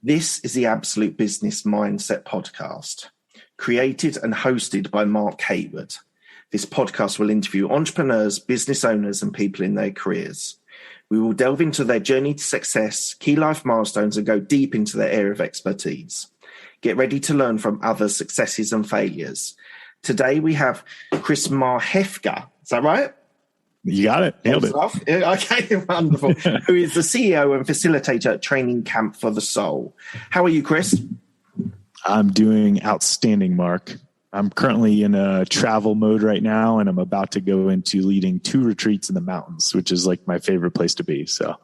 This is the Absolute Business Mindset podcast, created and hosted by Mark Hayward. This podcast will interview entrepreneurs, business owners, and people in their careers. We will delve into their journey to success, key life milestones, and go deep into their area of expertise. Get ready to learn from others' successes and failures. Today we have Chris Marhefka. Is that right? You got it. Nailed it. Okay, wonderful. Who is the CEO and facilitator at Training Camp for the Soul. How are you, Chris? I'm doing outstanding, Mark. I'm currently in a travel mode right now, and I'm about to go into leading 2 retreats in the mountains, which is like my favorite place to be. So,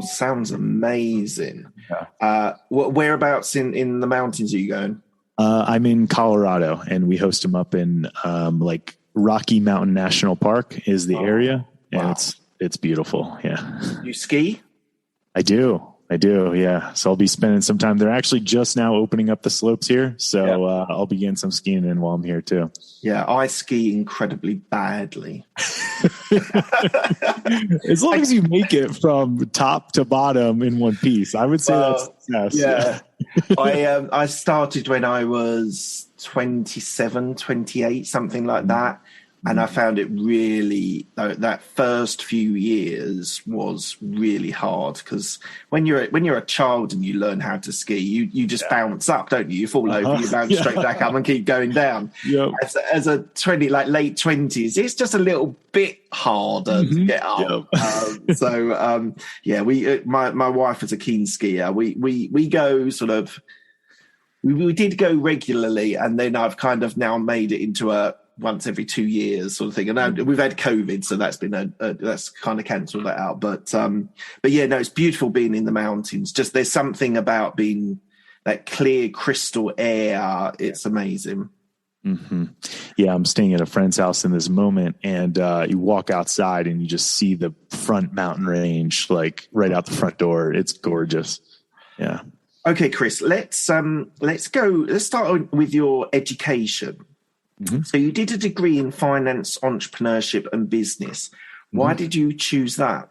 sounds amazing. Yeah. Whereabouts in the mountains are you going? I'm in Colorado, and we host them up in Rocky Mountain National Park is the area, and wow. it's beautiful. Yeah. You ski? I do. Yeah. So I'll be spending some time. They're actually just now opening up the slopes here. So I'll be getting some skiing in while I'm here too. Yeah. I ski incredibly badly. As long as you make it from top to bottom in one piece, I would say that's success. Yeah. I started when I was 27, 28, something like that. And I found it really, that first few years was really hard because when you're a child and you learn how to ski, you just bounce up, don't you? You fall over, you bounce straight back up and keep going down. Yep. As a late 20s, it's just a little bit harder to get up. Yep. My wife is a keen skier. We go sort of, we did go regularly, and then I've kind of now made it into a once every 2 years sort of thing. And we've had COVID, so that's been that's kind of cancelled that out. But yeah, no, it's beautiful being in the mountains. Just there's something about being that clear crystal air. It's amazing. Mm-hmm. Yeah, I'm staying at a friend's house in this moment, and you walk outside and you just see the front mountain range, like right out the front door. It's gorgeous. Yeah. Okay, Chris, let's start with your education. Mm-hmm. So you did a degree in finance, entrepreneurship, and business. Why did you choose that?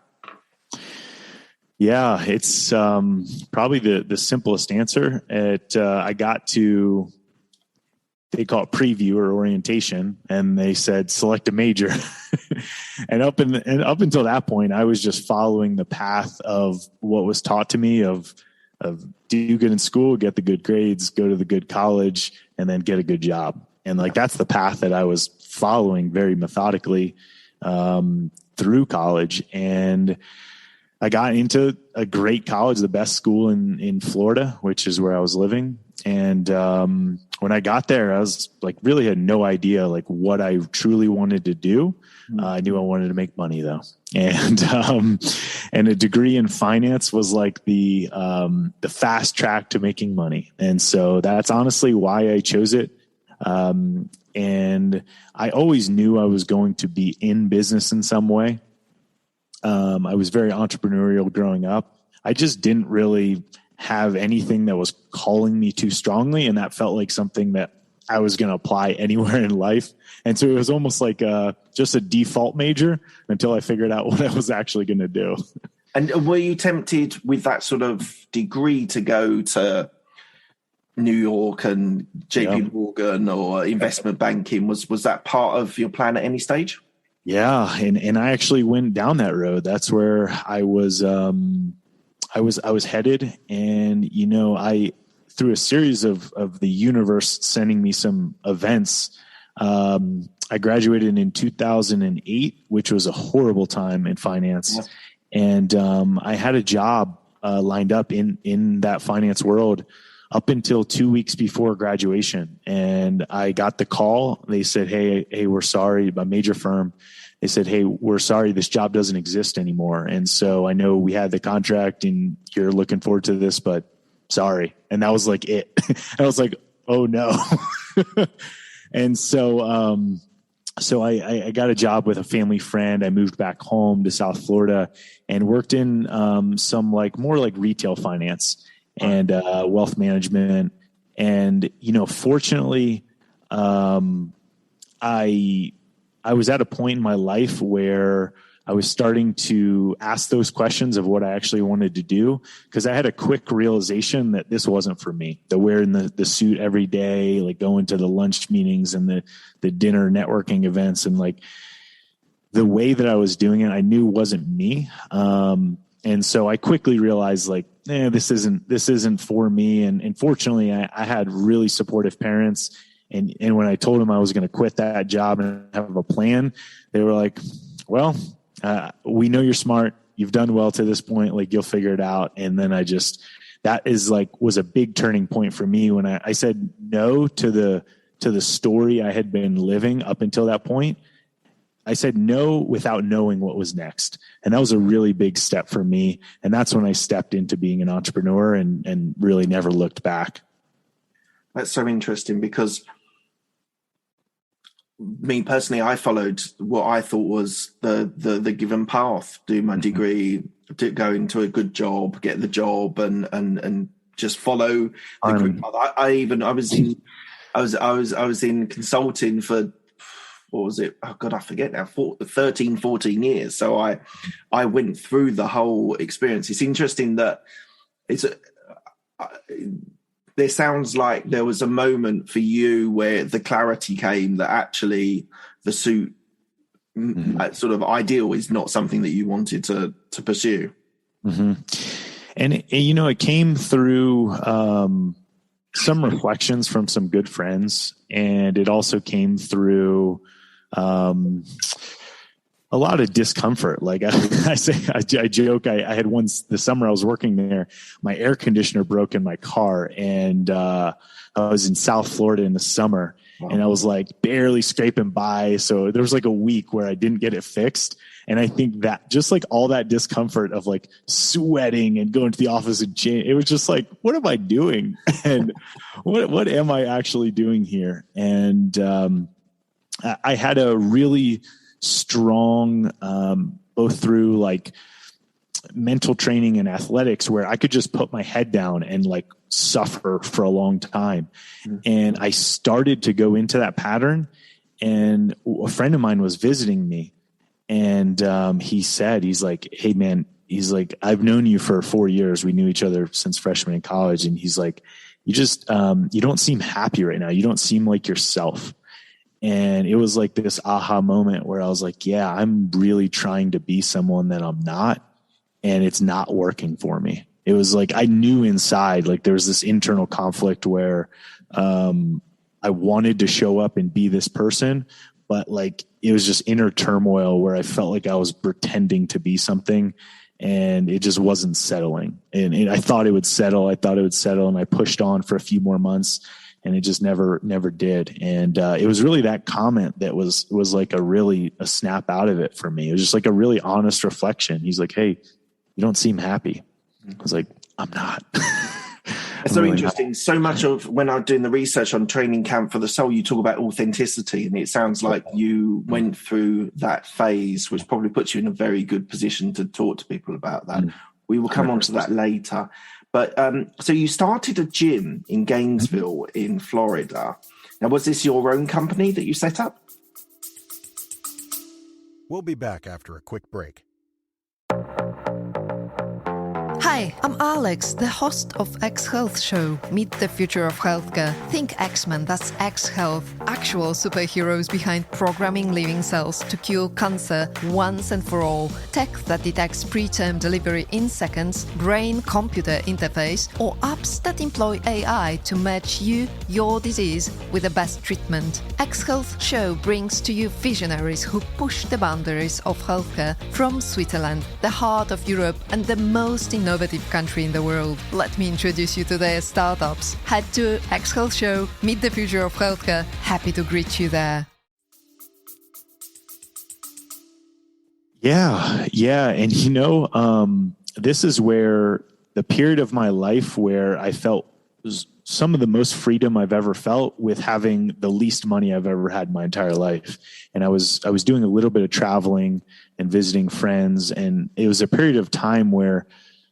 Yeah, it's probably the simplest answer. I got to, they call it preview or orientation, and they said select a major. and up until that point, I was just following the path of what was taught to me of do good in school, get the good grades, go to the good college, and then get a good job. And that's the path that I was following very methodically through college. And I got into a great college, the best school in Florida, which is where I was living. And when I got there, I was really had no idea what I truly wanted to do. I knew I wanted to make money though. And a degree in finance was the fast track to making money. And so that's honestly why I chose it. And I always knew I was going to be in business in some way. I was very entrepreneurial growing up. I just didn't really have anything that was calling me too strongly. And that felt like something that I was going to apply anywhere in life. And so it was almost just a default major until I figured out what I was actually going to do. And were you tempted with that sort of degree to go to New York and JP Morgan or investment banking? Was that part of your plan at any stage? Yeah. And I actually went down that road. That's where I was headed. And, I, through a series of the universe sending me some events, I graduated in 2008, which was a horrible time in finance. Yeah. And, I had a job, lined up in that finance world up until 2 weeks before graduation. And I got the call. They said, Hey, we're sorry. A major firm. They said, hey, we're sorry, this job doesn't exist anymore. And so I know we had the contract and you're looking forward to this, but sorry. And that was it. I was like, oh no. And so I got a job with a family friend. I moved back home to South Florida and worked in some more retail finance and wealth management. And, fortunately, I was at a point in my life where I was starting to ask those questions of what I actually wanted to do, because I had a quick realization that this wasn't for me. The wearing the suit every day, like going to the lunch meetings and the dinner networking events, and like the way that I was doing it, I knew wasn't me. And so I quickly realized like, this isn't for me. And fortunately I had really supportive parents. And when I told them I was going to quit that job and have a plan, they were like, well, we know you're smart. You've done well to this point. Like, you'll figure it out. And then was a big turning point for me when I said no to the story I had been living up until that point. I said no without knowing what was next. And that was a really big step for me. And that's when I stepped into being an entrepreneur and really never looked back. That's so interesting, because me personally, I followed what I thought was the given path: do my degree, to go into a good job, get the job, and just follow the group path. I was in consulting for, what was it? Oh God, I forget now. 13, 14 years. So I went through the whole experience. It's interesting that there sounds like there was a moment for you where the clarity came that actually the suit sort of ideal is not something that you wanted to pursue. Mm-hmm. And it came through some reflections from some good friends, and it also came through a lot of discomfort. Like I joke, I had once, the summer I was working there, my air conditioner broke in my car, and I was in South Florida in the summer. Wow. And I was like barely scraping by. So there was like a week where I didn't get it fixed. And I think that just like all that discomfort of like sweating and going to the office and change, it was just like, what am I doing? And what am I actually doing here? And I had a really strong, both through like mental training and athletics, where I could just put my head down and like suffer for a long time. Mm-hmm. And I started to go into that pattern, and a friend of mine was visiting me, and he's like, hey man, he's like, I've known you for 4 years. We knew each other since freshman in college. And he's like, you just, you don't seem happy right now. You don't seem like yourself. And it was like this aha moment where I was like, yeah, I'm really trying to be someone that I'm not, and it's not working for me. It was like, I knew inside, like there was this internal conflict where I wanted to show up and be this person, but like it was just inner turmoil where I felt like I was pretending to be something, and it just wasn't settling. And I thought it would settle. And I pushed on for a few more months, and it just never did. And it was really that comment that was like a snap out of it for me. It was just like a really honest reflection. He's like, hey, you don't seem happy. I was like, I'm not. It's so interesting. So much of when I'm doing the research on Training Camp for the Soul, you talk about authenticity, and it sounds like you went through that phase, which probably puts you in a very good position to talk to people about that. We will come on to that later. But so you started a gym in Gainesville in Florida. Now, was this your own company that you set up? We'll be back after a quick break. Hi, I'm Alex, the host of X Health Show. Meet the future of healthcare. Think X-Men, that's X Health. Actual superheroes behind programming living cells to cure cancer once and for all. Tech that detects preterm delivery in seconds, brain-computer interface, or apps that employ AI to match you, your disease, with the best treatment. X Health Show brings to you visionaries who push the boundaries of healthcare from Switzerland, the heart of Europe, and the most innovative country in the world. Let me introduce you to their startups. Head to X Health Show, meet the future of healthcare. Happy to greet you there. Yeah. And this is where the period of my life where I felt was some of the most freedom I've ever felt, with having the least money I've ever had in my entire life. And I was doing a little bit of traveling and visiting friends. And it was a period of time where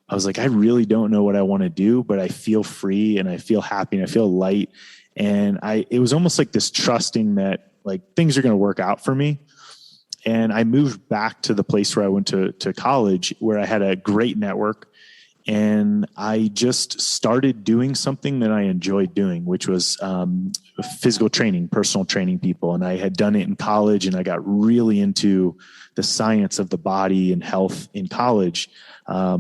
I was like, I really don't know what I want to do, but I feel free and I feel happy and I feel light. And it was almost like this trusting that like things are going to work out for me. And I moved back to the place where I went to college, where I had a great network. And I just started doing something that I enjoyed doing, which was physical training, personal training people. And I had done it in college, and I got really into the science of the body and health in college,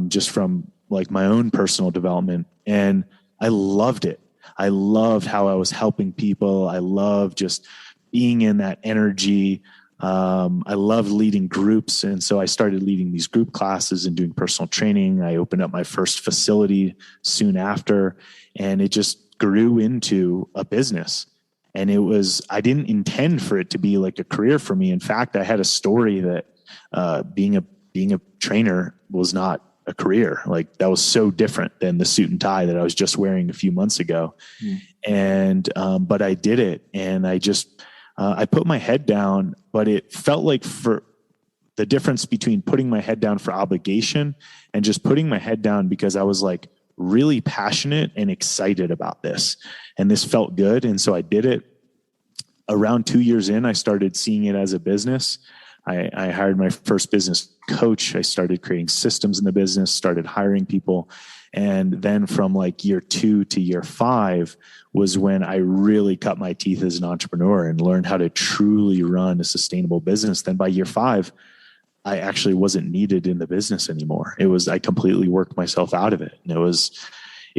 just from like my own personal development. And I loved it. I loved how I was helping people. I loved just being in that energy. I loved leading groups. And so I started leading these group classes and doing personal training. I opened up my first facility soon after, and it just grew into a business. And I didn't intend for it to be like a career for me. In fact, I had a story that being a trainer was not a career. Like, that was so different than the suit and tie that I was just wearing a few months ago. And, but I did it, and I put my head down, but it felt like for the difference between putting my head down for obligation and just putting my head down because I was like really passionate and excited about this. And this felt good. And so I did it. Around 2 years in, I started seeing it as a business. I hired my first business coach. I started creating systems in the business, started hiring people. And then from like year 2 to year 5 was when I really cut my teeth as an entrepreneur and learned how to truly run a sustainable business. Then by year 5, I actually wasn't needed in the business anymore. I completely worked myself out of it. And it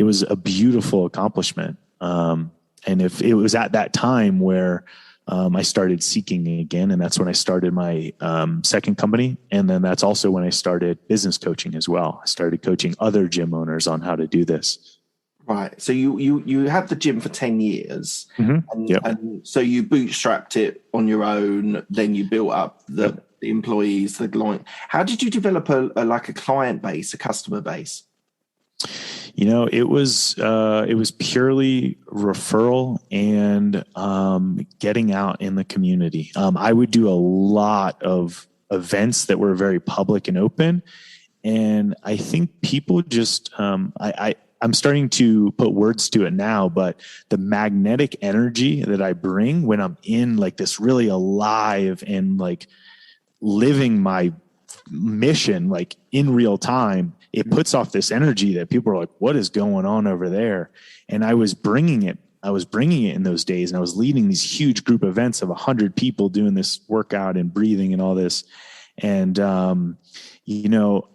was a beautiful accomplishment. And if it was at that time where I started seeking again, and that's when I started my second company. And then that's also when I started business coaching as well. I started coaching other gym owners on how to do this. Right. So you had the gym for 10 years, and so you bootstrapped it on your own. Then you built up the employees, the client. How did you develop a client base, a customer base? It was purely referral and getting out in the community. I would do a lot of events that were very public and open, and I think people just I'm starting to put words to it now, but the magnetic energy that I bring when I'm in like this really alive and like living my mission like in real time, it puts off this energy that people are like, what is going on over there? And I was bringing it in those days, and I was leading these huge group events of 100 people doing this workout and breathing and all this. And,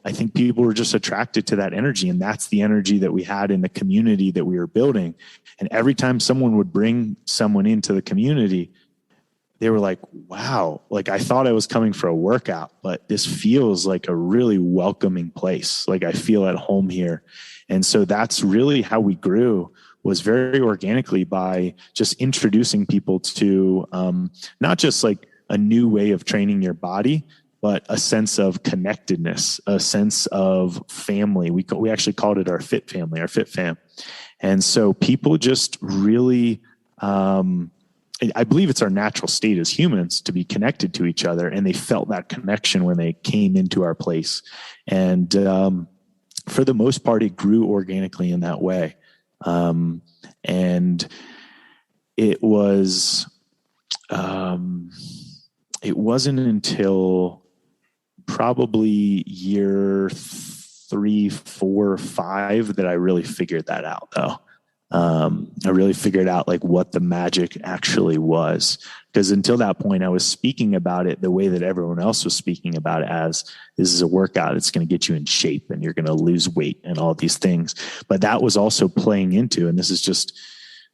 I think people were just attracted to that energy, and that's the energy that we had in the community that we were building. And every time someone would bring someone into the community, they were like, wow, like I thought I was coming for a workout, but this feels like a really welcoming place. Like I feel at home here. And so that's really how we grew, was very organically by just introducing people to not just like a new way of training your body, but a sense of connectedness, a sense of family. We actually called it our fit family, our fit fam. And so people just really, I believe it's our natural state as humans to be connected to each other. And they felt that connection when they came into our place. And for the most part, it grew organically in that way. And it wasn't until probably year 3, 4, 5 that I really figured that out, though. I really figured out like what the magic actually was, because until that point I was speaking about it the way that everyone else was speaking about it, as this is a workout, it's going to get you in shape and you're going to lose weight and all these things. But that was also playing into, and this is just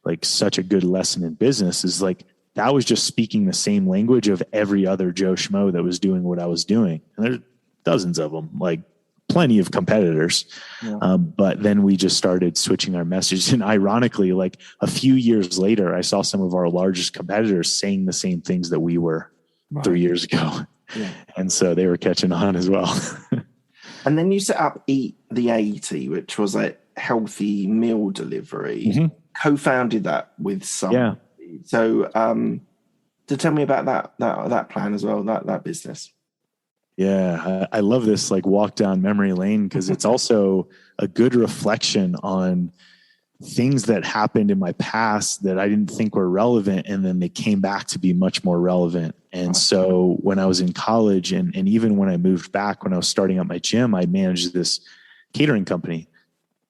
like such a good lesson in business, is like that was just speaking the same language of every other Joe Schmo that was doing what I was doing. And there's dozens of them, like plenty of competitors. Yeah. But then we just started switching our message. And ironically, like a few years later, I saw some of our largest competitors saying the same things that we were 3 years ago. Yeah. And so they were catching on as well. And then you set up Eat the 80, which was a healthy meal delivery. Mm-hmm. Co-founded that with some. Yeah. So to tell me about that plan as well, that business. Yeah, I love this like walk down memory lane, because it's also a good reflection on things that happened in my past that I didn't think were relevant, and then they came back to be much more relevant. And so when I was in college and even when I moved back, when I was starting up my gym, I managed this catering company,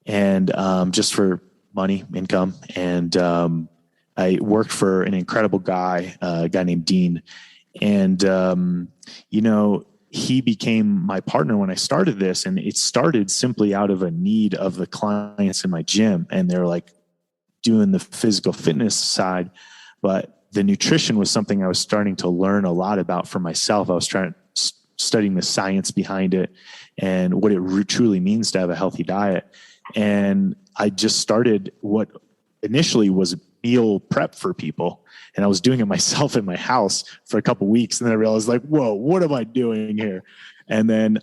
and just for money, income. And I worked for an incredible guy, a guy named Dean. And, he became my partner when I started this, and it started simply out of a need of the clients in my gym. And they're like doing the physical fitness side, but the nutrition was something I was starting to learn a lot about for myself. I was studying the science behind it and what it truly means to have a healthy diet. And I just started what initially was meal prep for people. And I was doing it myself in my house for a couple of weeks. And then I realized, like, whoa, what am I doing here? And then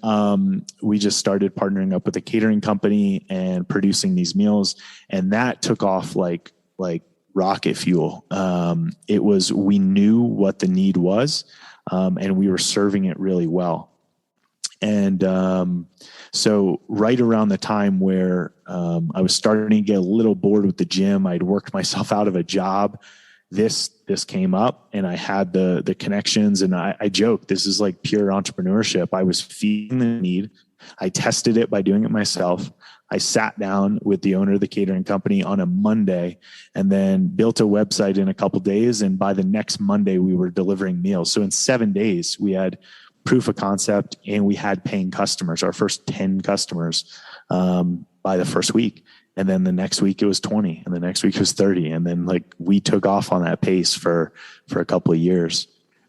we just started partnering up with a catering company and producing these meals. And that took off like rocket fuel. We knew what the need was, and we were serving it really well. And so right around the time where I was starting to get a little bored with the gym, I'd worked myself out of a job. This came up, and I had the connections, and I joked, this is like pure entrepreneurship. I was feeding the need. I tested it by doing it myself. I sat down with the owner of the catering company on a Monday and then built a website in a couple of days. And by the next Monday, we were delivering meals. So in 7 days, we had proof of concept, and we had paying customers, our first 10 customers by the first week. And then the next week it was 20, and the next week it was 30. And then we took off on that pace for a couple of years.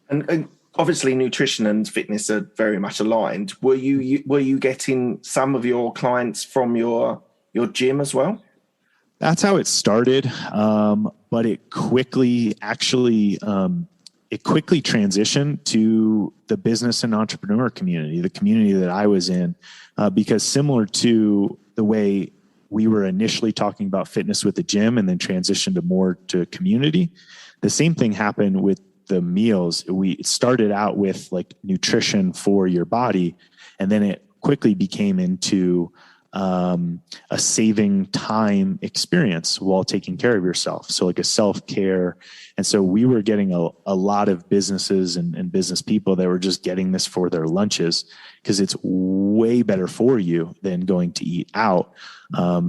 And obviously nutrition and fitness are very much aligned. Were you getting some of your clients from your gym as well? That's how it started. But it quickly transitioned to the business and entrepreneur community, the community that I was in, because similar to the way we were initially talking about fitness with the gym and then transitioned more to community, the same thing happened with the meals. We started out with like nutrition for your body, and then it quickly became into a saving time experience while taking care of yourself. So like a self-care. And so we were getting a lot of businesses and business people that were just getting this for their lunches, because it's way better for you than going to eat out.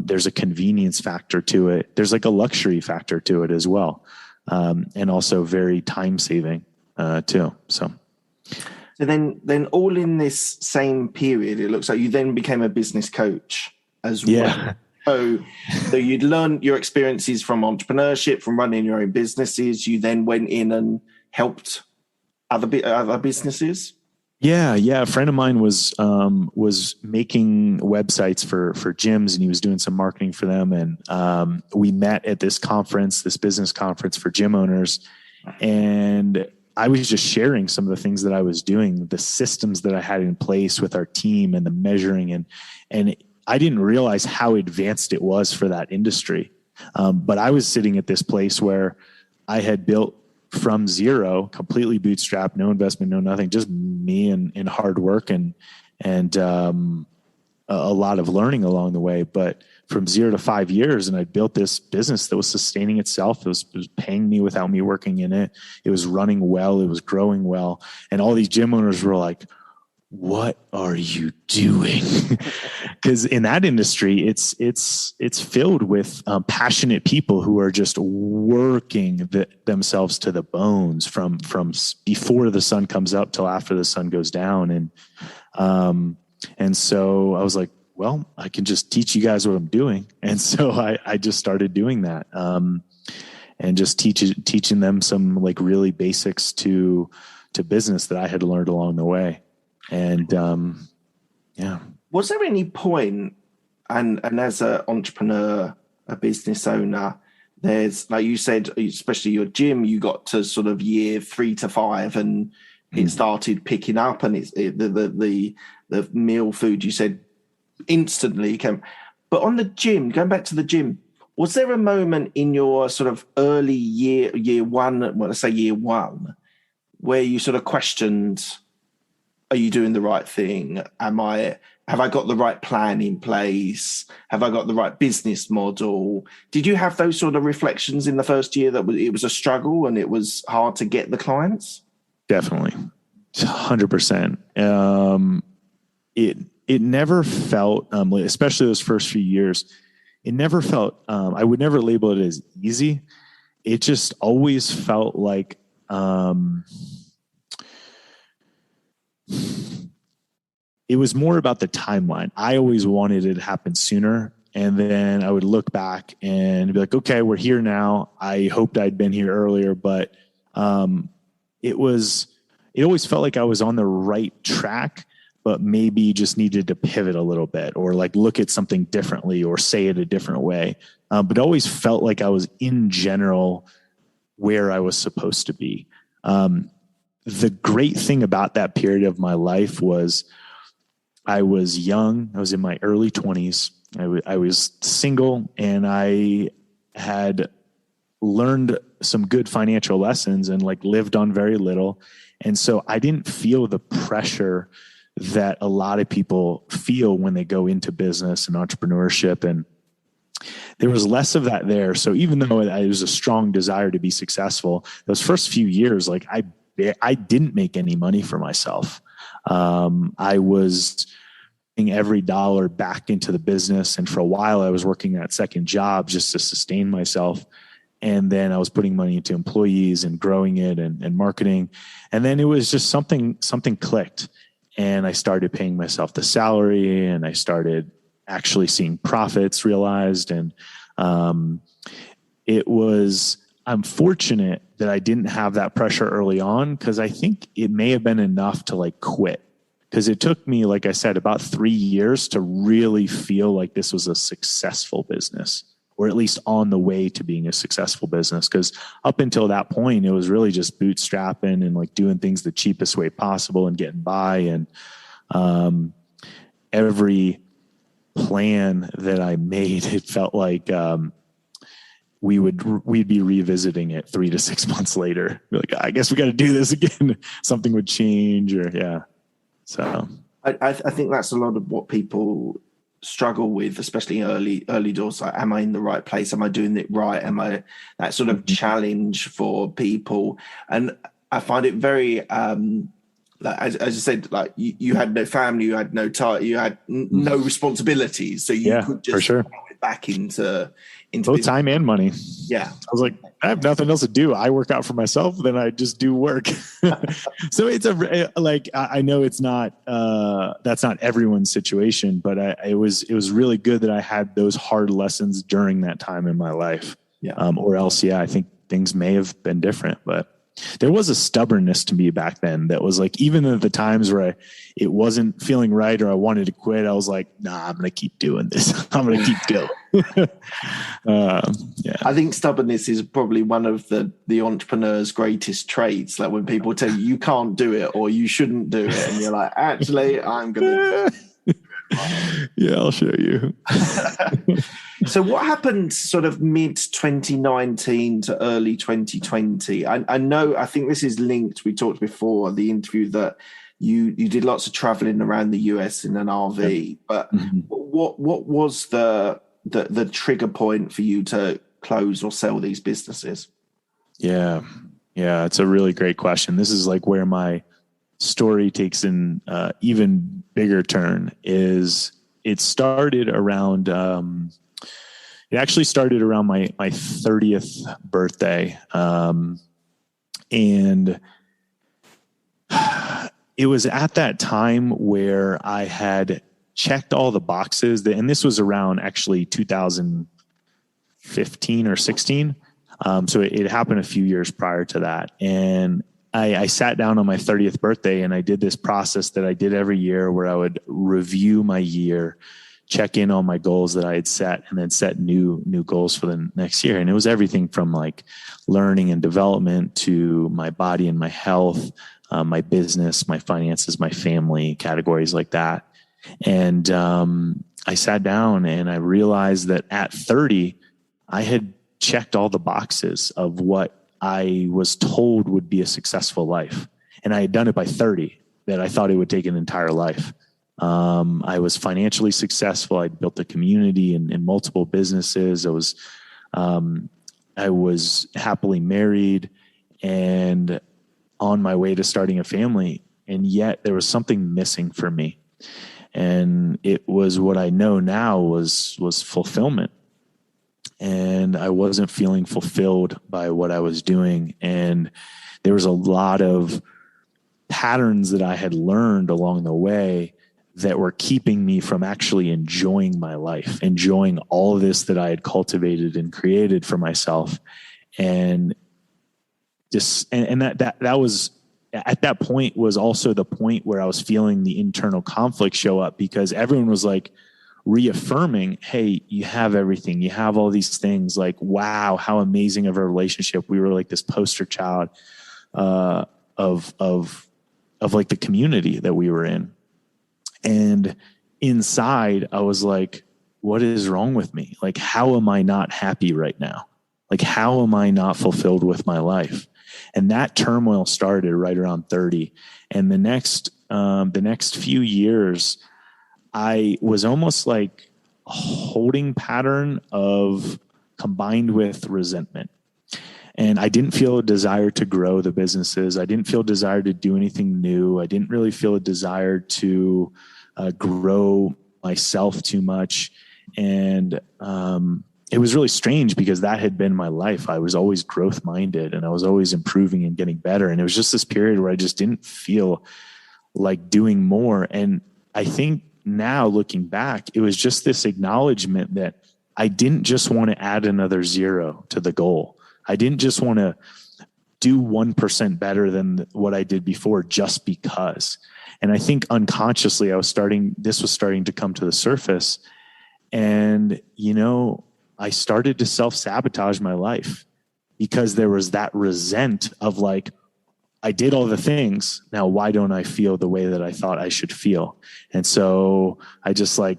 There's a convenience factor to it. There's like a luxury factor to it as well. And also very time saving too. So then all in this same period, it looks like you then became a business coach as well. So you'd learned your experiences from entrepreneurship, from running your own businesses. You then went in and helped other businesses. Yeah. A friend of mine was making websites for gyms, and he was doing some marketing for them. And we met at this conference, this business conference for gym owners, and I was just sharing some of the things that I was doing, the systems that I had in place with our team and the measuring, and I didn't realize how advanced it was for that industry. But I was sitting at this place where I had built from zero, completely bootstrapped, no investment, no nothing, just me and hard work and a lot of learning along the way. But from 0 to 5 years, and I built this business that was sustaining itself. It was paying me without me working in it. It was running well. It was growing well. And all these gym owners were like, what are you doing? Because in that industry, it's filled with passionate people who are just working themselves to the bones from before the sun comes up till after the sun goes down. And so I was like, well, I can just teach you guys what I'm doing. And so I just started doing that, and just teaching them some like really basics to business that I had learned along the way. And was there any point, and as an entrepreneur, a business owner, there's, like you said, especially your gym, you got to sort of year 3 to 5 and it started picking up, and the meal food, you said, instantly came. But on the gym, going back to the gym, was there a moment in your sort of early year one, well, let's say year one, where you sort of questioned, are you doing the right thing? Am I have I got the right plan in place? Have I got the right business model? Did you have those sort of reflections in the first year that it was a struggle and it was hard to get the clients? Definitely. 100%. It never felt, especially those first few years, it never felt, I would never label it as easy. It just always felt like, it was more about the timeline. I always wanted it to happen sooner. And then I would look back and be like, okay, we're here now. I hoped I'd been here earlier, but it always felt like I was on the right track, but maybe just needed to pivot a little bit or like look at something differently or say it a different way. But it always felt like I was in general where I was supposed to be. The great thing about that period of my life was I was young. I was in my early 20s. I was single, and I had learned some good financial lessons and like lived on very little. And so I didn't feel the pressure that a lot of people feel when they go into business and entrepreneurship. And there was less of that there. So even though it was a strong desire to be successful, those first few years, like I didn't make any money for myself. I was putting every dollar back into the business. And for a while I was working that second job just to sustain myself. And then I was putting money into employees and growing it and marketing. And then it was just something clicked. And I started paying myself the salary, and I started actually seeing profits realized. And I'm fortunate that I didn't have that pressure early on, because I think it may have been enough to like quit. Because it took me, like I said, about 3 years to really feel like this was a successful business, or at least on the way to being a successful business. Because up until that point, it was really just bootstrapping and like doing things the cheapest way possible and getting by. And every plan that I made, it felt like we'd be revisiting it 3 to 6 months later. Be like, I guess we got to do this again. Something would change, or yeah. So I think that's a lot of what people struggle with, especially early doors. Like, am I in the right place? Am I doing it right? Am I that sort of challenge for people? And I find it very, like, as I said, like you had no family, you had no time, you had no responsibilities, so you could just for sure throw it back into both business. time and money. Yeah, I was like, I have nothing else to do. I work out for myself, then I just do work. So it's I know it's not, that's not everyone's situation, but it was really good that I had those hard lessons during that time in my life. Yeah. Or else, I think things may have been different, but there was a stubbornness to me back then that was like, even at the times where it wasn't feeling right or I wanted to quit, I was like, nah, I'm going to keep doing this. I'm going to keep going. I think stubbornnness is probably one of the entrepreneur's greatest traits. Like when people tell you can't do it or you shouldn't do it, and you're like, actually, I'm going to. Yeah, I'll show you. So what happened sort of mid 2019 to early 2020? I think this is linked. We talked before the interview that you did lots of traveling around the US in an RV, but what was the trigger point for you to close or sell these businesses? Yeah, it's a really great question. This is like where my story takes an even bigger turn. Is it started around it actually started around my 30th birthday, and it was at that time where I had checked all the boxes and this was around actually 2015 or 16. So it happened a few years prior to that. And I sat down on my 30th birthday and I did this process that I did every year where I would review my year, check in on my goals that I had set, and then set new goals for the next year. And it was everything from like learning and development to my body and my health, my business, my finances, my family, categories like that. And I sat down and I realized that at 30, I had checked all the boxes of what I was told would be a successful life. And I had done it by 30, that I thought it would take an entire life. I was financially successful. I'd built a community in multiple businesses. I was happily married and on my way to starting a family. And yet there was something missing for me. And it was what I know now was fulfillment. And I wasn't feeling fulfilled by what I was doing. And there was a lot of patterns that I had learned along the way that were keeping me from actually enjoying my life, enjoying all of this that I had cultivated and created for myself. And just, and that was at that point was also the point where I was feeling the internal conflict show up, because everyone was like reaffirming, hey, you have everything, you have all these things, like, wow, how amazing of a relationship. We were like this poster child of like the community that we were in. And inside I was like, what is wrong with me? Like, how am I not happy right now? Like, how am I not fulfilled with my life? And that turmoil started right around 30. And the next few years, I was almost like a holding pattern of combined with resentment. And I didn't feel a desire to grow the businesses. I didn't feel a desire to do anything new. I didn't really feel a desire to grow myself too much. And it was really strange because that had been my life. I was always growth minded and I was always improving and getting better. And it was just this period where I just didn't feel like doing more. And I think now looking back, it was just this acknowledgement that I didn't just want to add another zero to the goal. I didn't just want to do 1% better than what I did before just because. And I think unconsciously this was starting to come to the surface. And, I started to self-sabotage my life because there was that resent of like, I did all the things. Now, why don't I feel the way that I thought I should feel? And so I just like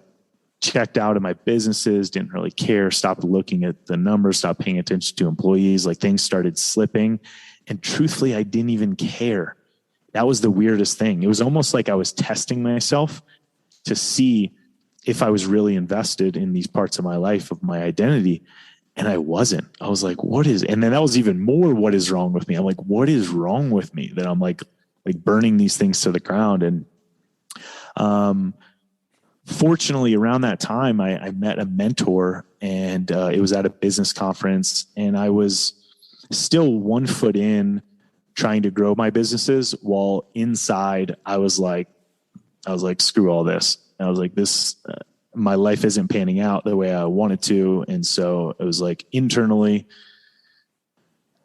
checked out of my businesses, didn't really care, stopped looking at the numbers, stopped paying attention to employees, like things started slipping. And truthfully, I didn't even care. That was the weirdest thing. It was almost like I was testing myself to see if I was really invested in these parts of my life, of my identity. And I wasn't. I was like, and then that was even more, what is wrong with me? I'm like, what is wrong with me that I'm like burning these things to the ground? And fortunately, around that time, I met a mentor, and it was at a business conference, and I was still 1 foot in trying to grow my businesses, while inside I was like, screw all this. And I was like, my life isn't panning out the way I wanted to. And so it was like internally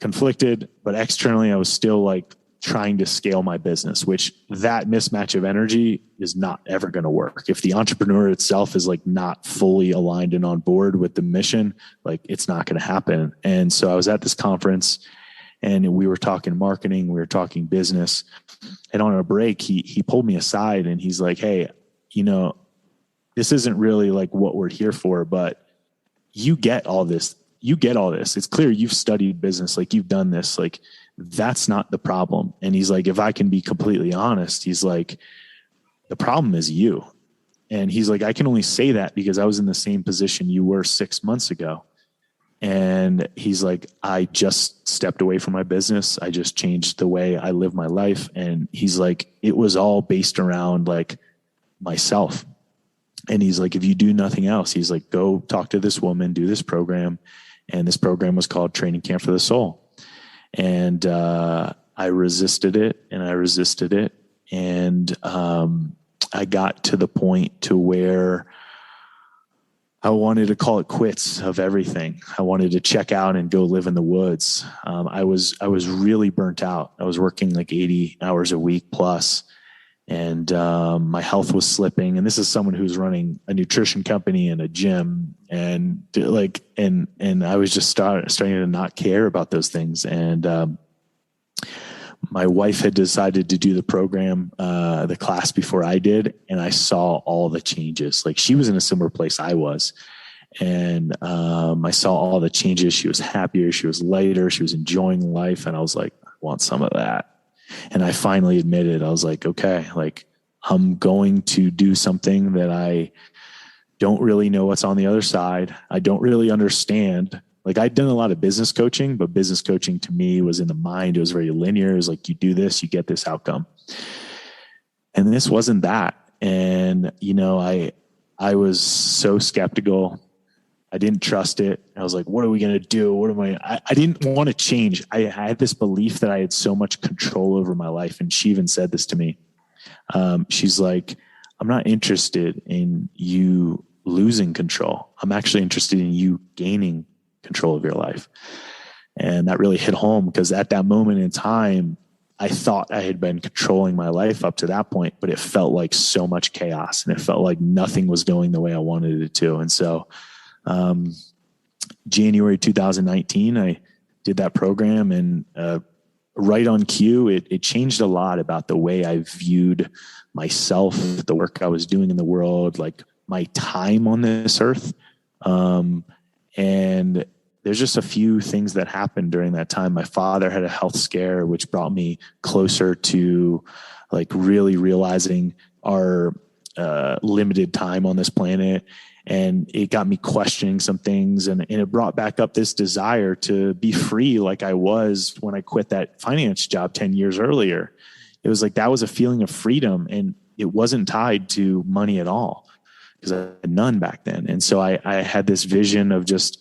conflicted, but externally I was still like trying to scale my business, which that mismatch of energy is not ever going to work. If the entrepreneur itself is like not fully aligned and on board with the mission, like it's not going to happen. And so I was at this conference and we were talking marketing, we were talking business, and on a break, he pulled me aside and he's like, hey, this isn't really like what we're here for, but you get all this. It's clear you've studied business, like you've done this, like that's not the problem. And he's like, if I can be completely honest, he's like, the problem is you. And he's like, I can only say that because I was in the same position you were 6 months ago. And he's like, I just stepped away from my business. I just changed the way I live my life. And he's like, it was all based around like myself. And he's like, if you do nothing else, he's like, go talk to this woman, do this program. And this program was called Training Camp for the Soul. And I resisted it and I resisted it. And I got to the point to where I wanted to call it quits of everything. I wanted to check out and go live in the woods. I was really burnt out. I was working like 80 hours a week plus, and my health was slipping. And this is someone who's running a nutrition company and a gym, and I was just starting to not care about those things. And my wife had decided to do the program, the class before I did. And I saw all the changes. Like she was in a similar place I was. And I saw all the changes. She was happier. She was lighter. She was enjoying life. And I was like, I want some of that. And I finally admitted, I was like, okay, like I'm going to do something that I don't really know what's on the other side. I don't really understand. Like, I'd done a lot of business coaching, but business coaching to me was in the mind. It was very linear. It was like, you do this, you get this outcome. And this wasn't that. And, I was so skeptical. I didn't trust it. I was like, what are we going to do? I didn't want to change. I had this belief that I had so much control over my life. And she even said this to me. She's like, I'm not interested in you losing control. I'm actually interested in you gaining control of your life. And that really hit home, because at that moment in time, I thought I had been controlling my life up to that point, but it felt like so much chaos, and it felt like nothing was going the way I wanted it to. And so, January 2019, I did that program, and right on cue, it changed a lot about the way I viewed myself, the work I was doing in the world, like my time on this earth. And there's just a few things that happened during that time. My father had a health scare, which brought me closer to like really realizing our limited time on this planet. And it got me questioning some things, and it brought back up this desire to be free like I was when I quit that finance job 10 years earlier. It was like, that was a feeling of freedom, and it wasn't tied to money at all, because I had none back then. And so I had this vision of just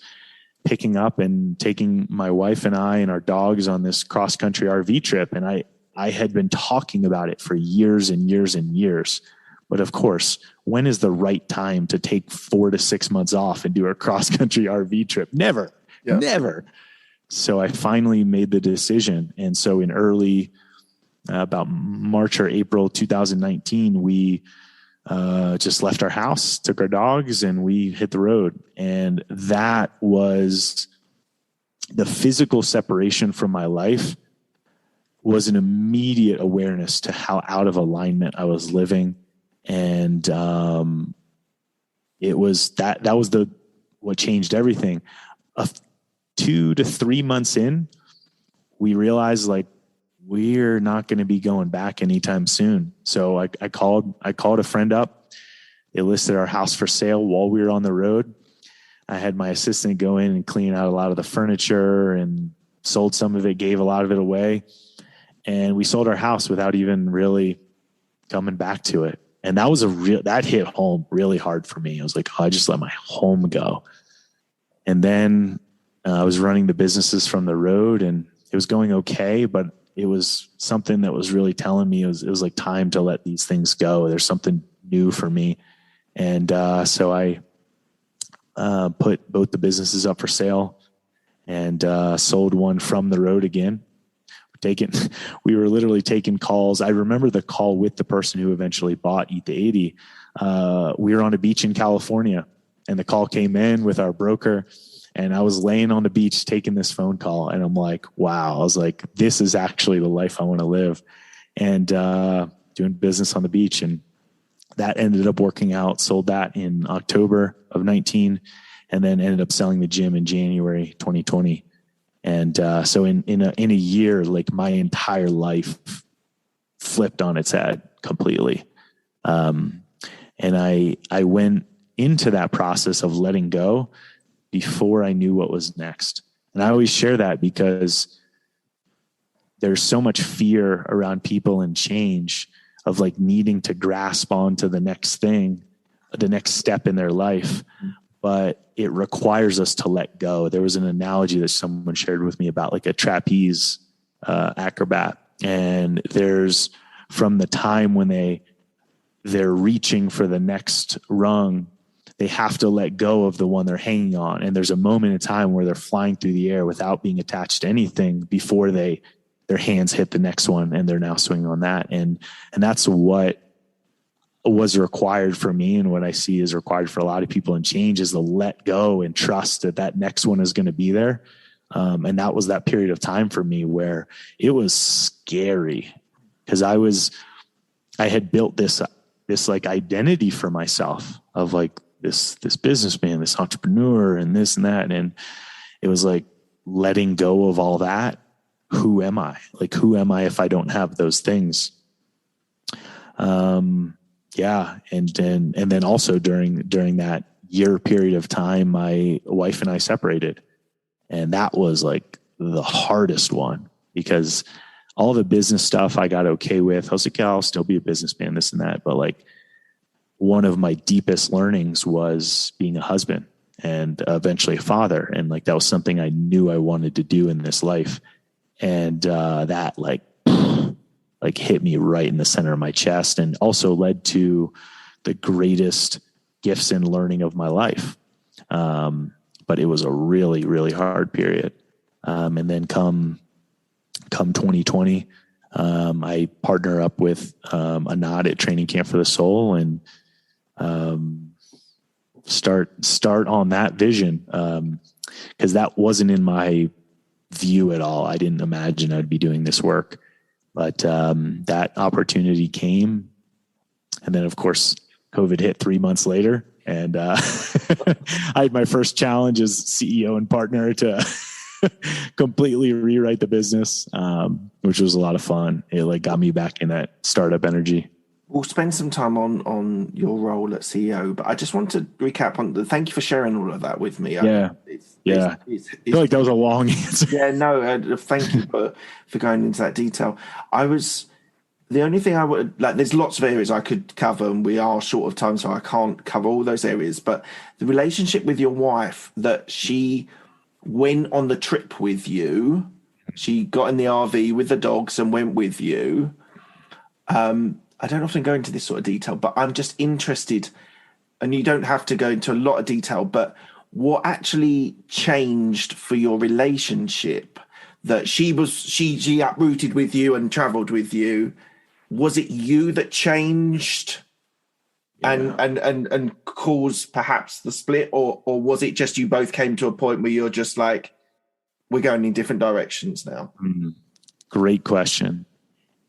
picking up and taking my wife and I and our dogs on this cross-country RV trip. And I had been talking about it for years and years and years. But of course, when is the right time to take 4 to 6 months off and do a cross-country RV trip? Never. So I finally made the decision. And so in early, about March or April 2019, we just left our house, took our dogs, and we hit the road. And that was the physical separation from my life, was an immediate awareness to how out of alignment I was living. And it was that was what changed everything. 2 to 3 months in, we realized like, we're not going to be going back anytime soon. So I called a friend up. They listed our house for sale while we were on the road. I had my assistant go in and clean out a lot of the furniture and sold some of it, gave a lot of it away. And we sold our house without even really coming back to it. And that was that hit home really hard for me. I was like, oh, I just let my home go. And then I was running the businesses from the road, and it was going okay, but it was something that was really telling me it was like time to let these things go. There's something new for me. And so I put both the businesses up for sale, and sold one from the road again. We were literally taking calls. I remember the call with the person who eventually bought Eat the 80. We were on a beach in California, and the call came in with our broker. And I was laying on the beach taking this phone call, and I'm like, wow, I was like, this is actually the life I want to live, and doing business on the beach. And that ended up working out. Sold that in October of 19, and then ended up selling the gym in January 2020. And so in a year, like my entire life flipped on its head completely. And I went into that process of letting go before I knew what was next. And I always share that because there's so much fear around people and change, of like needing to grasp onto the next thing, the next step in their life. But it requires us to let go. There was an analogy that someone shared with me about like a trapeze acrobat. And there's, from the time when they're reaching for the next rung, they have to let go of the one they're hanging on. And there's a moment in time where they're flying through the air without being attached to anything before their hands hit the next one, and they're now swinging on that. And that's what was required for me, and what I see is required for a lot of people in change, is to let go and trust that next one is going to be there. And that was that period of time for me where it was scary, because I had built this like identity for myself of like this businessman, this entrepreneur, and this and that. And it was like letting go of all that. Who am I? Like, who am I if I don't have those things? Yeah. And then also during that year period of time, my wife and I separated, and that was like the hardest one, because all the business stuff I got okay with. I was like, yeah, I'll still be a businessman, this and that. But like, one of my deepest learnings was being a husband and eventually a father. And like, that was something I knew I wanted to do in this life. And that like hit me right in the center of my chest, and also led to the greatest gifts and learning of my life. But it was a really, really hard period. And then come 2020, I partner up with Anad at Training Camp for the Soul, and start on that vision. Cause that wasn't in my view at all. I didn't imagine I'd be doing this work, but that opportunity came. And then of course, COVID hit 3 months later, and I had my first challenge as CEO and partner to completely rewrite the business, which was a lot of fun. It like got me back in that startup energy. We'll spend some time on your role at CEO, but I just want to recap on thank you for sharing all of that with me. Yeah. I feel like that was a long answer. Yeah, no, thank you for going into that detail. The only thing I would like, there's lots of areas I could cover, and we are short of time, so I can't cover all those areas. But the relationship with your wife, that she went on the trip with you, she got in the RV with the dogs and went with you. I don't often go into this sort of detail, but I'm just interested, and you don't have to go into a lot of detail, but what actually changed for your relationship, that she uprooted with you and traveled with you? Was it you that changed and caused perhaps the split, or was it just you both came to a point where you're just like, we're going in different directions now? Great question.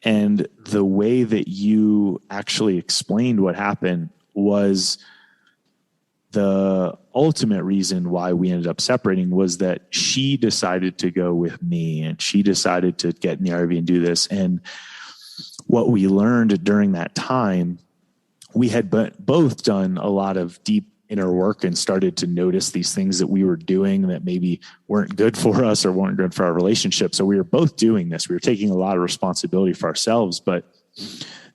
And the way that you actually explained what happened was the ultimate reason why we ended up separating, was that she decided to go with me, and she decided to get in the RV and do this. And what we learned during that time, we had both done a lot of deep inner work and started to notice these things that we were doing that maybe weren't good for us or weren't good for our relationship. So we were both doing this. We were taking a lot of responsibility for ourselves. But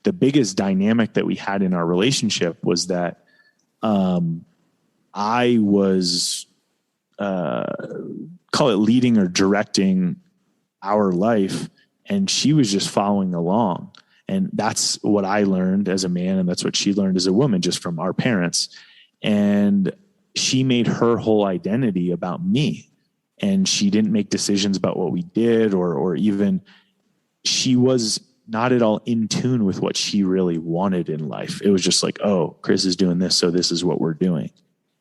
the biggest dynamic that we had in our relationship was that I was, call it leading or directing our life, and she was just following along. And that's what I learned as a man, and that's what she learned as a woman, just from our parents. And she made her whole identity about me, and she didn't make decisions about what we did, or even she was not at all in tune with what she really wanted in life. It was just like, oh, Chris is doing this, so this is what we're doing.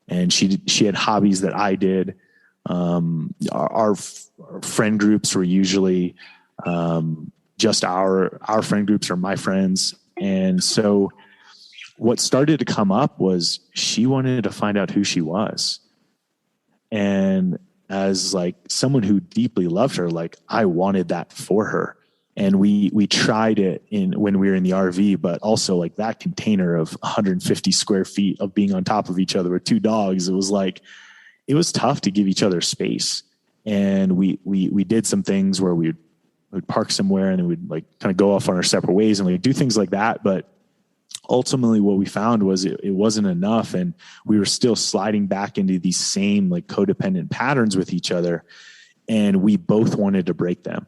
And she had hobbies that I did. Our friend groups were usually just our friend groups or my friends. And so what started to come up was she wanted to find out who she was. And as like someone who deeply loved her, like I wanted that for her. And we tried it when we were in the RV, but also like that container of 150 square feet of being on top of each other with two dogs. It was tough to give each other space. And we did some things where we'd park somewhere, and then we'd like kind of go off on our separate ways, and we'd do things like that. But ultimately what we found was it wasn't enough. And we were still sliding back into these same like codependent patterns with each other. And we both wanted to break them.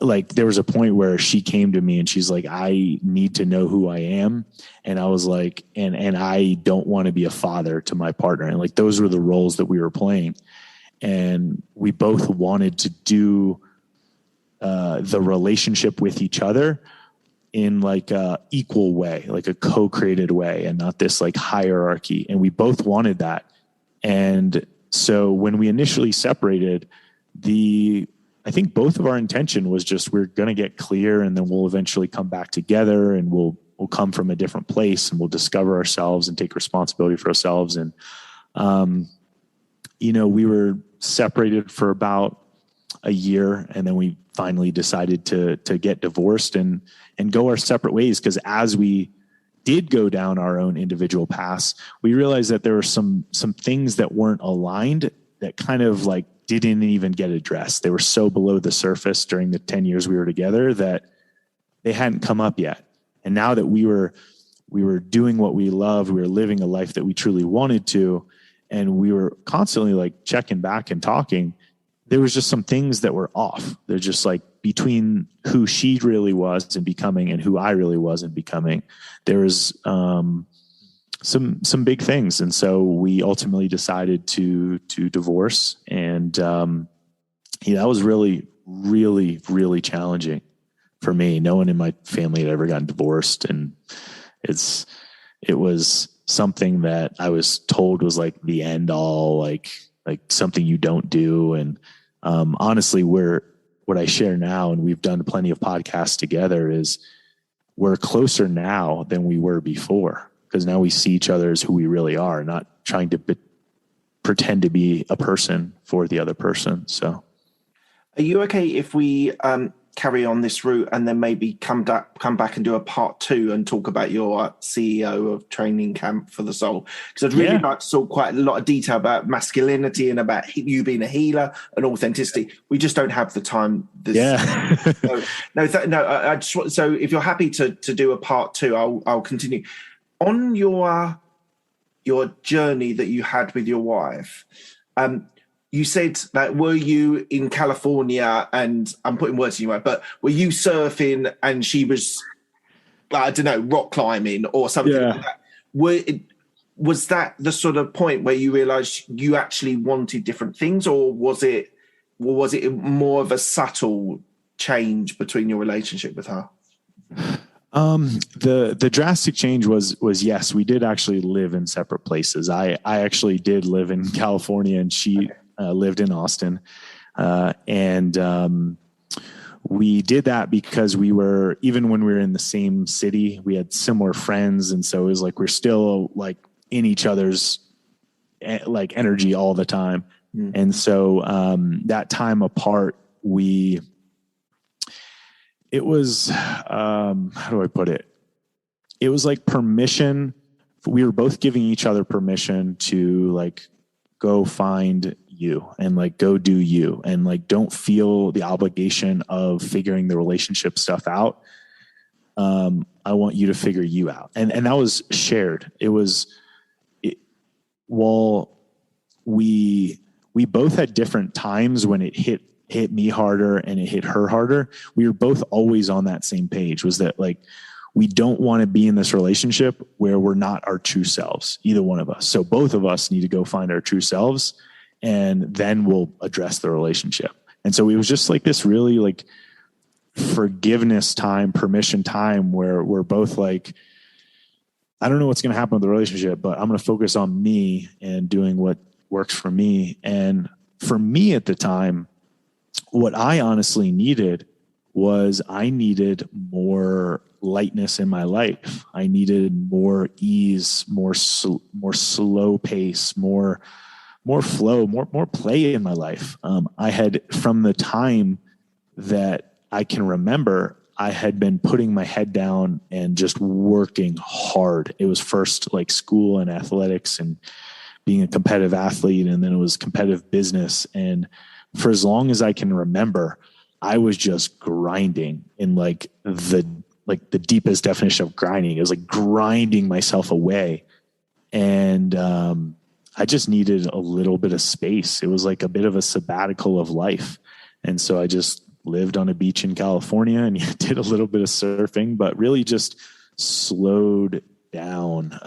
Like there was a point where she came to me and she's like, I need to know who I am. And I was like, and I don't want to be a father to my partner. And like, those were the roles that we were playing. And we both wanted to do the relationship with each other in like a equal way, like a co-created way, and not this like hierarchy. And we both wanted that. And so when we initially separated, I think both of our intention was just, we're going to get clear, and then we'll eventually come back together, and we'll come from a different place, and we'll discover ourselves and take responsibility for ourselves. And, we were separated for about a year, and then we finally decided to get divorced and go our separate ways. Because as we did go down our own individual paths, we realized that there were some things that weren't aligned that kind of like didn't even get addressed. They were so below the surface during the 10 years we were together that they hadn't come up yet. And now that we were doing what we loved, we were living a life that we truly wanted to, and we were constantly like checking back and talking, there was just some things that were off. They're just like between who she really was and becoming and who I really was and becoming, there was some big things. And so we ultimately decided to divorce. And that was really, really, really challenging for me. No one in my family had ever gotten divorced. And it was something that I was told was like the end all, like something you don't do. And honestly, what I share now, and we've done plenty of podcasts together, is we're closer now than we were before, because now we see each other as who we really are, not trying to pretend to be a person for the other person. So are you okay if we carry on this route and then maybe come back and do a part 2 and talk about your CEO of Training Camp for the Soul? Because I'd really like to talk quite a lot of detail about masculinity and about you being a healer and authenticity. We just don't have the time. I just, so if you're happy to do a part 2, I'll continue on your journey that you had with your wife. You said that, were you in California, and I'm putting words in your mouth, but were you surfing and she was, I don't know, rock climbing or something like that? Was that the sort of point where you realized you actually wanted different things, or was it more of a subtle change between your relationship with her? The drastic change was yes, we did actually live in separate places. I actually did live in California, and she lived in Austin. And we did that because even when we were in the same city, we had similar friends. And so it was like, we're still like in each other's like energy all the time. Mm. And so, that time apart, it was, how do I put it? It was like permission. We were both giving each other permission to like go find you and like go do you, and like don't feel the obligation of figuring the relationship stuff out. I want you to figure you out. And that was shared. While we both had different times when it hit me harder and it hit her harder, we were both always on that same page, was that like, we don't want to be in this relationship where we're not our true selves, either one of us. So both of us need to go find our true selves, and then we'll address the relationship. And so it was just like this really like forgiveness time, permission time, where we're both like, I don't know what's going to happen with the relationship, but I'm going to focus on me and doing what works for me. And for me at the time, what I honestly needed was I needed more lightness in my life. I needed more ease, more slow pace, more flow, more play in my life. I had, from the time that I can remember, I had been putting my head down and just working hard. It was first like school and athletics and being a competitive athlete, and then it was competitive business. And for as long as I can remember, I was just grinding in like the deepest definition of grinding. It was like grinding myself away. And I just needed a little bit of space. It was like a bit of a sabbatical of life. And so I just lived on a beach in California and did a little bit of surfing, but really just slowed down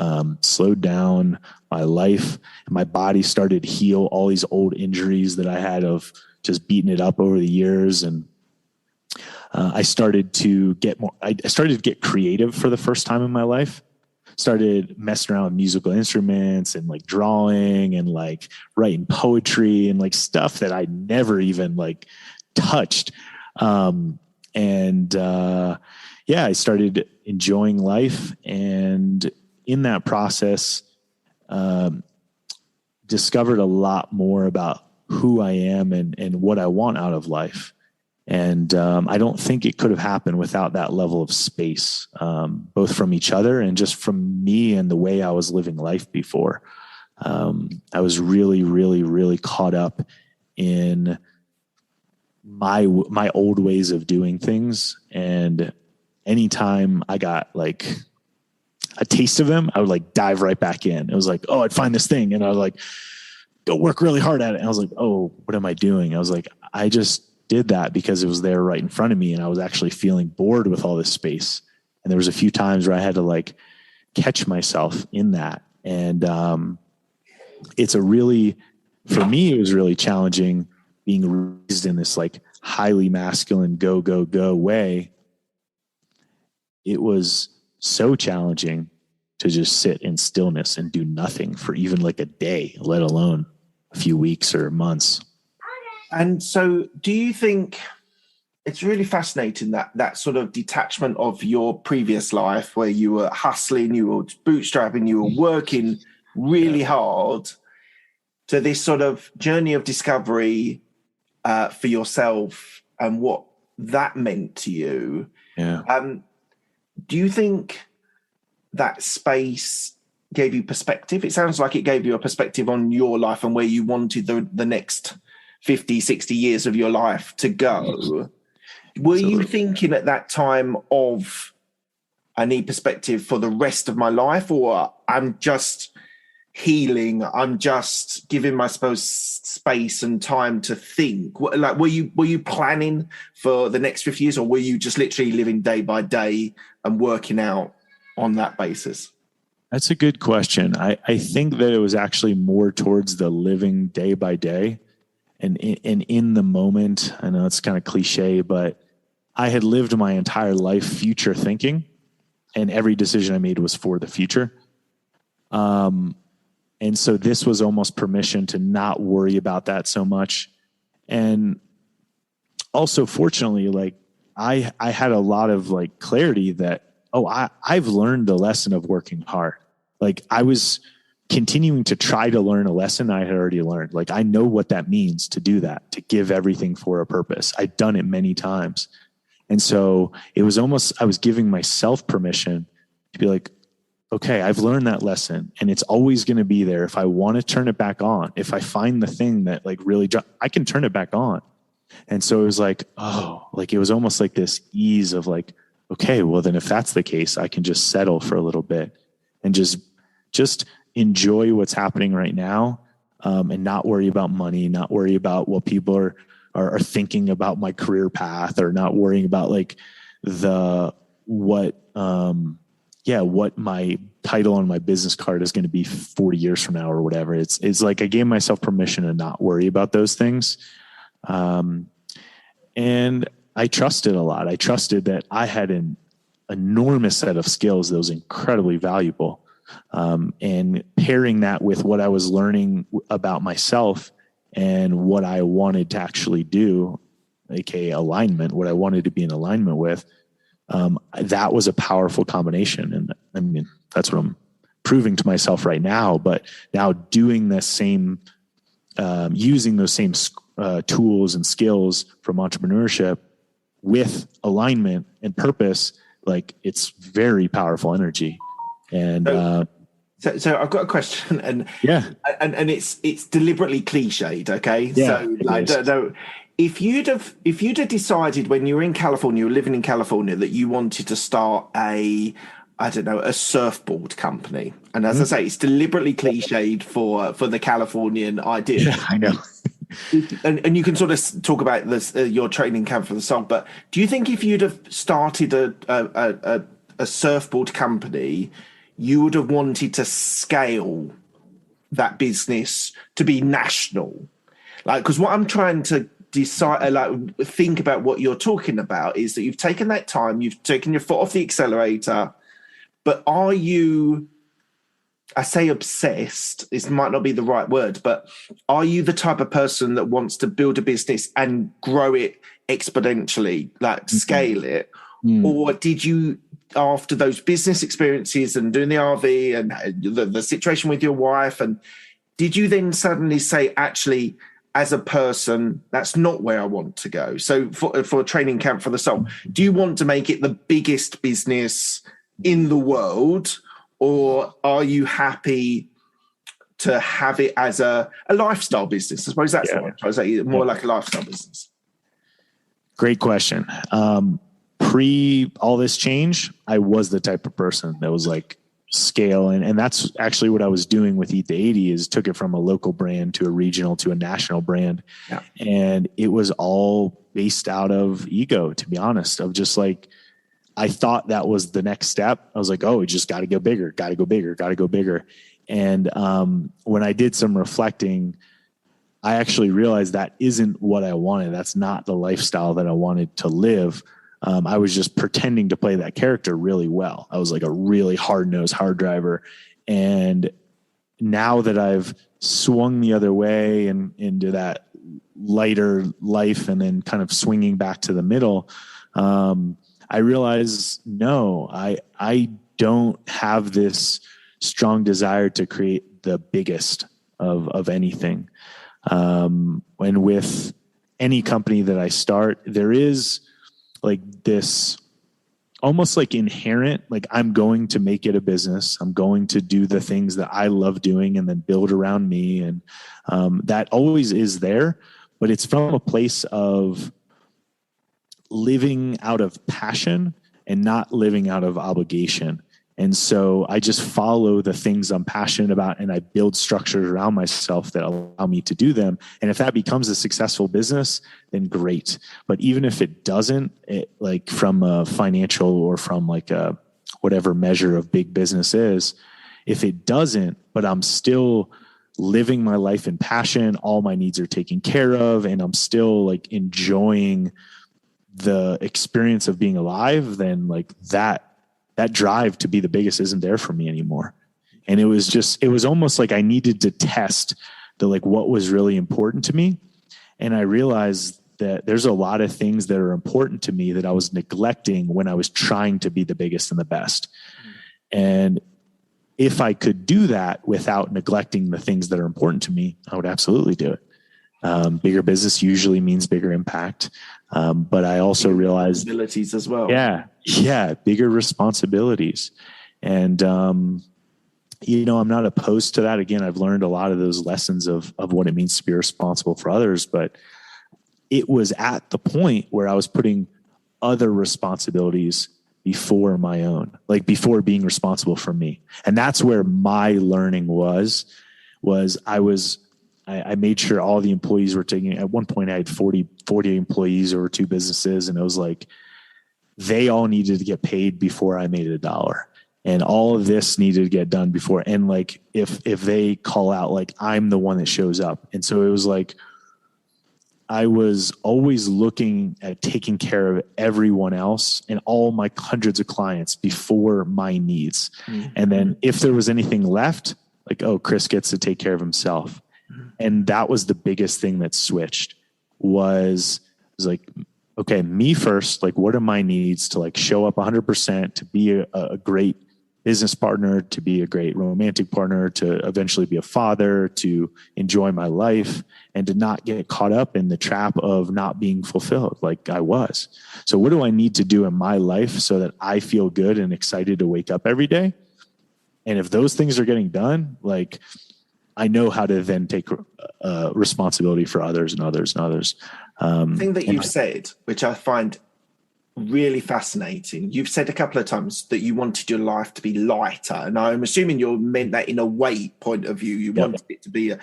my life. And my body started to heal all these old injuries that I had of just beating it up over the years. And I started to get creative for the first time in my life. Started messing around with musical instruments and like drawing and like writing poetry and like stuff that I never even like touched. I started enjoying life, and in that process, discovered a lot more about who I am and what I want out of life. And I don't think it could have happened without that level of space, both from each other and just from me and the way I was living life before. I was really, really, really caught up in my old ways of doing things. And anytime I got like a taste of them, I would like dive right back in. It was like, oh, I'd find this thing. And I would like go work really hard at it. And I was like, oh, what am I doing? I was like, I just did that because it was there right in front of me. And I was actually feeling bored with all this space. And there was a few times where I had to like catch myself in that. And it's a really, for me, it was really challenging being raised in this like highly masculine go, go, go way. It was so challenging to just sit in stillness and do nothing for even like a day, let alone a few weeks or months. And so do you think it's really fascinating that sort of detachment of your previous life where you were hustling, you were bootstrapping, you were working really hard, to this sort of journey of discovery for yourself and what that meant to you? Yeah. Do you think that space gave you perspective? It sounds like it gave you a perspective on your life and where you wanted the next 50, 60 years of your life to go. Were you thinking at that time of, I need perspective for the rest of my life, or I'm just healing, I'm just giving my space and time to think? Like, were you planning for the next 50 years, or were you just literally living day by day and working out on that basis? That's a good question. I think that it was actually more towards the living day by day and in the moment. I know it's kind of cliche, but I had lived my entire life future thinking, and every decision I made was for the future. And so this was almost permission to not worry about that so much. And also, fortunately, like I had a lot of like clarity that, I've learned the lesson of working hard. Like I was continuing to try to learn a lesson I had already learned. Like I know what that means to do that, to give everything for a purpose. I'd done it many times. And so it was almost, I was giving myself permission to be like, okay, I've learned that lesson and it's always going to be there. If I want to turn it back on, if I find the thing that like really, I can turn it back on. And so it was like, it was almost like this ease of like, okay, well then if that's the case, I can just settle for a little bit and just enjoy what's happening right now, and not worry about money, not worry about what people are thinking about my career path, or not worrying about like what my title on my business card is going to be 40 years from now or whatever. It's like I gave myself permission to not worry about those things. And I trusted a lot. I trusted that I had an enormous set of skills that was incredibly valuable. And pairing that with what I was learning about myself and what I wanted to actually do, aka alignment, what I wanted to be in alignment with, that was a powerful combination. And I mean, that's what I'm proving to myself right now, but now doing the same, using those same tools and skills from entrepreneurship with alignment and purpose, like it's very powerful energy. And so I've got a question, and it's deliberately cliched, okay? Yeah, so like, if you'd have decided when you were in California, you were living in California, that you wanted to start a surfboard company, and as I say, it's deliberately cliched for the Californian idea. Yeah, I know. And you can sort of talk about this, your training camp for the song, but do you think if you'd have started a surfboard company, you would have wanted to scale that business to be national? Like, because what I'm trying to decide, think about what you're talking about, is that you've taken that time, you've taken your foot off the accelerator, but are you, I say obsessed, this might not be the right word, but are you the type of person that wants to build a business and grow it exponentially, like scale it? Or did you, after those business experiences and doing the RV and the situation with your wife, and did you then suddenly say, actually, as a person, that's not where I want to go. So for Training Camp for the Soul, do you want to make it the biggest business in the world, or are you happy to have it as a lifestyle business? I suppose that's what I'm trying to say, more like a lifestyle business. Great question. Pre all this change, I was the type of person that was like scale. And that's actually what I was doing with Eat the 80 is took it from a local brand to a regional to a national brand. Yeah. And it was all based out of ego, to be honest, of just like, I thought that was the next step. I was like, oh, we just got to go bigger, got to go bigger, got to go bigger. And when I did some reflecting, I actually realized that isn't what I wanted. That's not the lifestyle that I wanted to live. I was just pretending to play that character really well. I was like a really hard-nosed hard driver. And now that I've swung the other way and into that lighter life and then kind of swinging back to the middle, I realize, no, I don't have this strong desire to create the biggest of anything. And with any company that I start, there is like this almost like inherent, like I'm going to make it a business. I'm going to do the things that I love doing and then build around me. And that always is there, but it's from a place of living out of passion and not living out of obligation. And so I just follow the things I'm passionate about and I build structures around myself that allow me to do them. And if that becomes a successful business, then great. But even if it doesn't, like from a financial or from like a whatever measure of big business is, if it doesn't, but I'm still living my life in passion, all my needs are taken care of, and I'm still like enjoying the experience of being alive, then like that drive to be the biggest isn't there for me anymore. And it was almost like I needed to test the, like, what was really important to me. And I realized that there's a lot of things that are important to me that I was neglecting when I was trying to be the biggest and the best. And if I could do that without neglecting the things that are important to me, I would absolutely do it. Bigger business usually means bigger impact. But I also realized responsibilities as well. Yeah. Bigger responsibilities. And, I'm not opposed to that. Again, I've learned a lot of those lessons of what it means to be responsible for others, but it was at the point where I was putting other responsibilities before my own, like before being responsible for me. And that's where my learning was I made sure all the employees were taking, at one point I had 40 employees over 2 businesses. And it was like, they all needed to get paid before I made $1. And all of this needed to get done before. And like, if they call out, like I'm the one that shows up. And so it was like, I was always looking at taking care of everyone else and all my hundreds of clients before my needs. Mm-hmm. And then if there was anything left, like, oh, Chris gets to take care of himself. And that was the biggest thing that switched was like, okay, me first, like what are my needs to like show up 100%, to be a great business partner, to be a great romantic partner, to eventually be a father, to enjoy my life, and to not get caught up in the trap of not being fulfilled like I was. So what do I need to do in my life so that I feel good and excited to wake up every day? And if those things are getting done, like I know how to then take responsibility for others and others and others. The thing that you've said, which I find really fascinating, you've said a couple of times that you wanted your life to be lighter. And I'm assuming you meant that in a weight point of view. You wanted it to be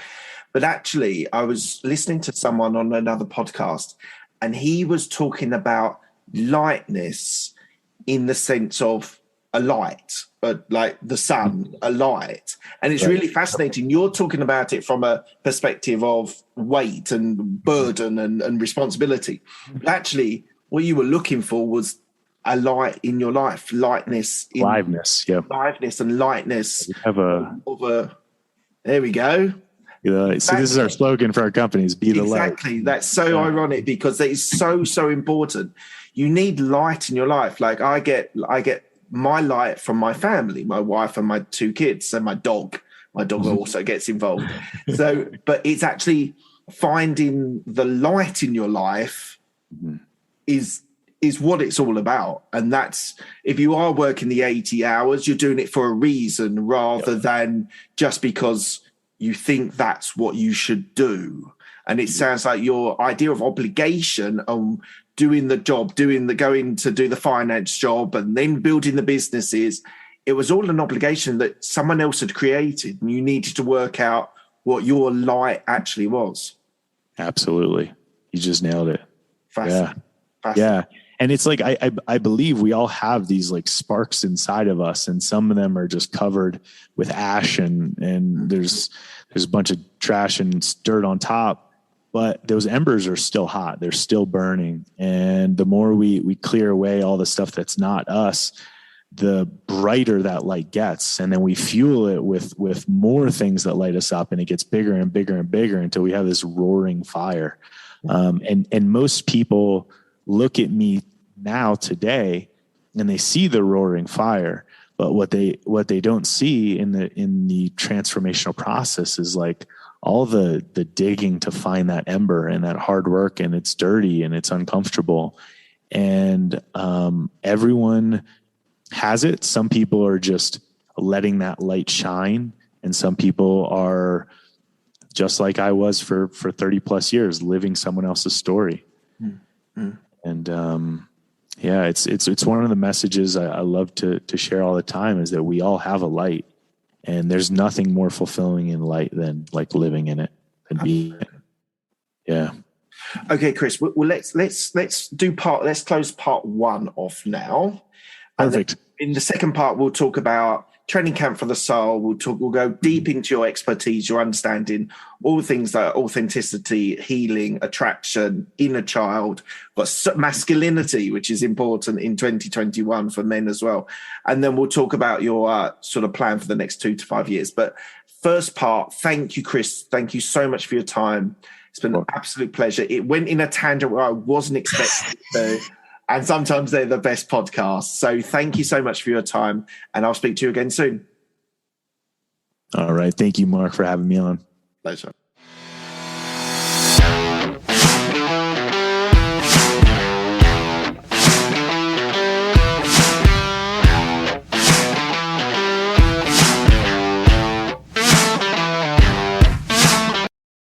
but actually I was listening to someone on another podcast and he was talking about lightness in the sense of a light, but like the sun, a light. And it's really fascinating. You're talking about it from a perspective of weight and burden and responsibility. But actually, what you were looking for was a light in your life, liveness and lightness. There we go. So this is our slogan for our companies, be the light. Exactly. That's so ironic because that is so important. You need light in your life. Like I get my light from my family, my wife and my 2 kids, and my dog. My dog also gets involved. So, but it's actually finding the light in your life is what it's all about. And that's, if you are working the 80 hours, you're doing it for a reason rather than just because you think that's what you should do. And it sounds like your idea of obligation on doing the job, going to do the finance job and then building the businesses, it was all an obligation that someone else had created, and you needed to work out what your light actually was. Absolutely. You just nailed it. Fascinating. Yeah. And it's like, I believe we all have these like sparks inside of us, and some of them are just covered with ash and there's a bunch of trash and dirt on top, but those embers are still hot. They're still burning. And the more we clear away all the stuff that's not us, the brighter that light gets. And then we fuel it with more things that light us up, and it gets bigger and bigger and bigger until we have this roaring fire. And most people look at me now today and they see the roaring fire, but what they don't see in the transformational process is like all the digging to find that ember and that hard work, and it's dirty and it's uncomfortable. And everyone has it. Some people are just letting that light shine, and some people are just like I was for 30 plus years, living someone else's story. Mm-hmm. And it's one of the messages I love to share all the time, is that we all have a light, and there's nothing more fulfilling in light than like living in it and being it. Yeah. Okay, Chris. Well, let's close part one off now. Perfect. In the second part, we'll talk about training camp for the soul. We'll go deep into your expertise, your understanding, all things like authenticity, healing, attraction, inner child, but masculinity, which is important in 2021 for men as well. And then we'll talk about your sort of plan for the next 2 to 5 years. But first part, thank you, Chris. Thank you so much for your time. It's been an absolute pleasure. It went in a tangent where I wasn't expecting to. And sometimes they're the best podcasts. So thank you so much for your time, and I'll speak to you again soon. All right. Thank you, Mark, for having me on. Pleasure.